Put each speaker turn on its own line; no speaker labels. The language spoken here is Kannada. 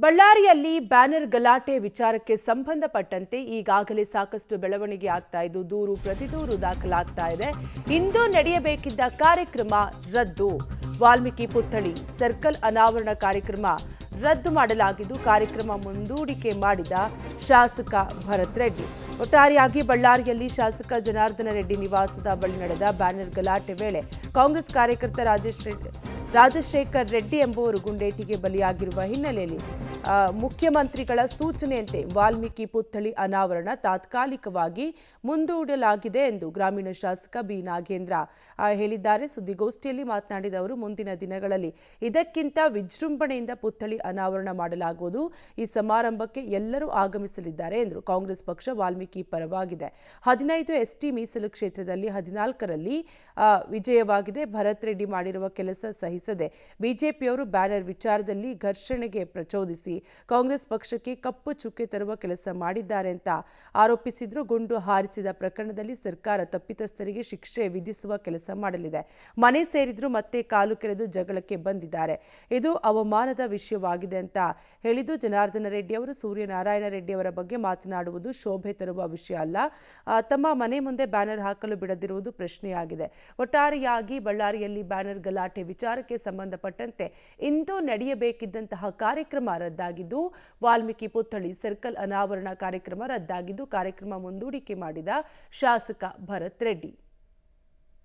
ಬಳ್ಳಾರಿಯಲ್ಲಿ ಬ್ಯಾನರ್ ಗಲಾಟೆ ವಿಚಾರಕ್ಕೆ ಸಂಬಂಧಪಟ್ಟಂತೆ ಈಗಾಗಲೇ ಸಾಕಷ್ಟು ಬೆಳವಣಿಗೆ ಆಗ್ತಾ ಇದ್ದು ದೂರು ಪ್ರತಿದೂರು ದಾಖಲಾಗ್ತಾ ಇದೆ. ಇಂದು ನಡೆಯಬೇಕಿದ್ದ ಕಾರ್ಯಕ್ರಮ ರದ್ದು. ವಾಲ್ಮೀಕಿ ಪುತ್ಥಳಿ ಸರ್ಕಲ್ ಅನಾವರಣ ಕಾರ್ಯಕ್ರಮ ರದ್ದು ಮಾಡಲಾಗಿದ್ದು ಕಾರ್ಯಕ್ರಮ ಮುಂದೂಡಿಕೆ ಮಾಡಿದ ಶಾಸಕ ಭರತ್ ರೆಡ್ಡಿ. ಒಟ್ಟಾರೆಯಾಗಿ ಬಳ್ಳಾರಿಯಲ್ಲಿ ಶಾಸಕ ಜನಾರ್ದನ ರೆಡ್ಡಿ ನಿವಾಸದ ಬಳಿ ನಡೆದ ಬ್ಯಾನರ್ ಗಲಾಟೆ ವೇಳೆ ಕಾಂಗ್ರೆಸ್ ಕಾರ್ಯಕರ್ತ ರಾಜಶೇಖರ್ ರೆಡ್ಡಿ ಎಂಬುವರು ಗುಂಡೇಟಿಗೆ ಬಲಿಯಾಗಿರುವ ಹಿನ್ನೆಲೆಯಲ್ಲಿ ಮುಖ್ಯಮಂತ್ರಿಗಳ ಸೂಚನೆಯಂತೆ ವಾಲ್ಮೀಕಿ ಪುತ್ಥಳಿ ಅನಾವರಣ ತಾತ್ಕಾಲಿಕವಾಗಿ ಮುಂದೂಡಲಾಗಿದೆ ಎಂದು ಗ್ರಾಮೀಣ ಶಾಸಕ ಬಿ ನಾಗೇಂದ್ರ ಹೇಳಿದ್ದಾರೆ. ಸುದ್ದಿಗೋಷ್ಠಿಯಲ್ಲಿ ಮಾತನಾಡಿದ ಅವರು, ಮುಂದಿನ ದಿನಗಳಲ್ಲಿ ಇದಕ್ಕಿಂತ ವಿಜೃಂಭಣೆಯಿಂದ ಪುತ್ಥಳಿ ಅನಾವರಣ ಮಾಡಲಾಗುವುದು. ಈ ಸಮಾರಂಭಕ್ಕೆ ಎಲ್ಲರೂ ಆಗಮಿಸಲಿದ್ದಾರೆ ಎಂದರು. ಕಾಂಗ್ರೆಸ್ ಪಕ್ಷ ವಾಲ್ಮೀಕಿ ಪರವಾಗಿದೆ. 15 ಎಸ್ಟಿ ಮೀಸಲು ಕ್ಷೇತ್ರದಲ್ಲಿ 14ರಲ್ಲಿ ವಿಜಯವಾಗಿದೆ. ಭರತ್ ರೆಡ್ಡಿ ಮಾಡಿರುವ ಕೆಲಸ ಸಹಿಸದೆ ಬಿಜೆಪಿಯವರು ಬ್ಯಾನರ್ ವಿಚಾರದಲ್ಲಿ ಘರ್ಷಣೆಗೆ ಪ್ರಚೋದಿಸಿ ಕಾಂಗ್ರೆಸ್ ಪಕ್ಷಕ್ಕೆ ಕಪ್ಪು ಚುಕ್ಕೆ ತರುವ ಕೆಲಸ ಮಾಡಿದ್ದಾರೆ ಅಂತ ಆರೋಪಿಸಿದ್ರು. ಗುಂಡು ಹಾರಿಸಿದ ಪ್ರಕರಣದಲ್ಲಿ ಸರ್ಕಾರ ತಪ್ಪಿತಸ್ಥರಿಗೆ ಶಿಕ್ಷೆ ವಿಧಿಸುವ ಕೆಲಸ ಮಾಡಲಿದೆ. ಮನೆ ಸೇರಿದ್ರು ಮತ್ತೆ ಕಾಲು ಕೆರೆದು ಜಗಳಕ್ಕೆ ಬಂದಿದ್ದಾರೆ. ಇದು ಅವಮಾನದ ವಿಷಯವಾಗಿದೆ ಅಂತ ಹೇಳಿದ್ದು. ಜನಾರ್ದನ ರೆಡ್ಡಿ ಅವರು ಸೂರ್ಯನಾರಾಯಣ ರೆಡ್ಡಿ ಅವರ ಬಗ್ಗೆ ಮಾತನಾಡುವುದು ಶೋಭೆ ತರುವ ವಿಷಯ ಅಲ್ಲ. ತಮ್ಮ ಮನೆ ಮುಂದೆ ಬ್ಯಾನರ್ ಹಾಕಲು ಬಿಡದಿರುವುದು ಪ್ರಶ್ನೆಯಾಗಿದೆ. ಒಟ್ಟಾರೆಯಾಗಿ ಬಳ್ಳಾರಿಯಲ್ಲಿ ಬ್ಯಾನರ್ ಗಲಾಟೆ ವಿಚಾರಕ್ಕೆ ಸಂಬಂಧಪಟ್ಟಂತೆ ಇಂದು ನಡೆಯಬೇಕಿದ್ದಂತಹ ಕಾರ್ಯಕ್ರಮ ರದ್ದಾಗಿದ್ದು ವಾಲ್ಮೀಕಿ ಪುತ್ಥಳಿ ಸರ್ಕಲ್ ಅನಾವರಣ ಕಾರ್ಯಕ್ರಮ ರದ್ದಾಗಿದ್ದು ಕಾರ್ಯಕ್ರಮ ಮುಂದೂಡಿಕೆ ಮಾಡಿದ ಶಾಸಕ ಭರತ್ ರೆಡ್ಡಿ.